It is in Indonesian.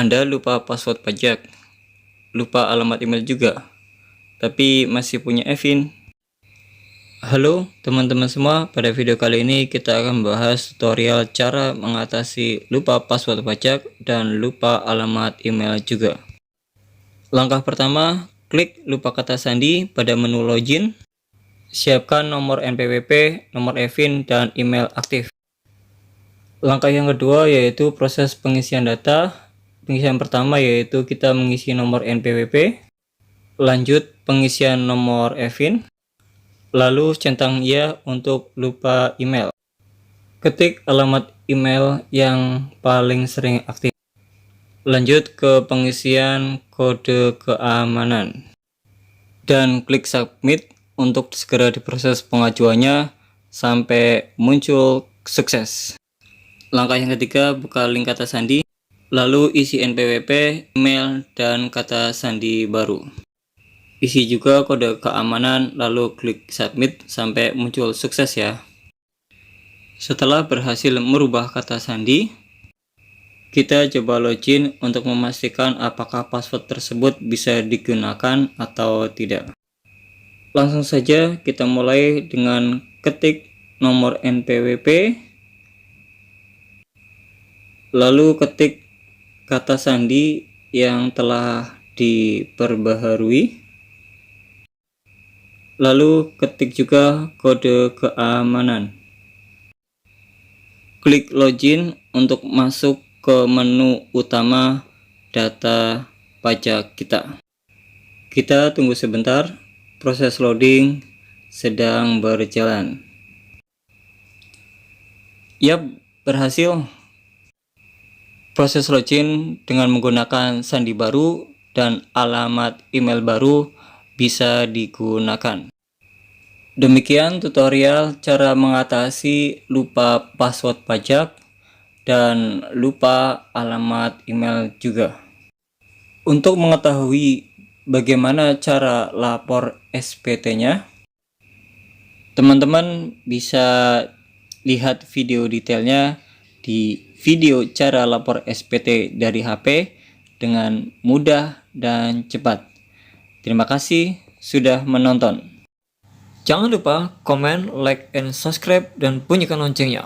Anda lupa password pajak, lupa alamat email juga, tapi masih punya EVIN. Halo teman-teman semua, pada video kali ini kita akan membahas tutorial cara mengatasi lupa password pajak dan lupa alamat email juga. Langkah pertama, klik lupa kata sandi pada menu login. Siapkan nomor NPWP, nomor EVIN, dan email aktif. Langkah yang kedua yaitu proses pengisian data. Pengisian pertama yaitu kita mengisi nomor NPWP, lanjut pengisian nomor EVIN, lalu centang ya untuk lupa email. Ketik alamat email yang paling sering aktif. Lanjut ke pengisian kode keamanan. Dan klik submit untuk segera diproses pengajuannya sampai muncul sukses. Langkah yang ketiga, buka link kata sandi, lalu isi NPWP, email, dan kata sandi baru. Isi juga kode keamanan, lalu klik submit sampai muncul sukses ya. Setelah berhasil merubah kata sandi, kita coba login untuk memastikan apakah password tersebut bisa digunakan atau tidak. Langsung saja kita mulai dengan ketik nomor NPWP, lalu ketik kata sandi yang telah diperbaharui, lalu ketik juga kode keamanan. Klik login untuk masuk ke menu utama data pajak kita. Kita tunggu sebentar, proses loading sedang berjalan. Yap, berhasil. Proses login dengan menggunakan sandi baru dan alamat email baru bisa digunakan. Demikian tutorial cara mengatasi lupa password pajak dan lupa alamat email juga. Untuk mengetahui bagaimana cara lapor SPT-nya, teman-teman bisa lihat video detailnya di video cara lapor SPT dari HP dengan mudah dan cepat. Terima kasih sudah menonton. Jangan lupa komen, like, and subscribe, dan bunyikan loncengnya.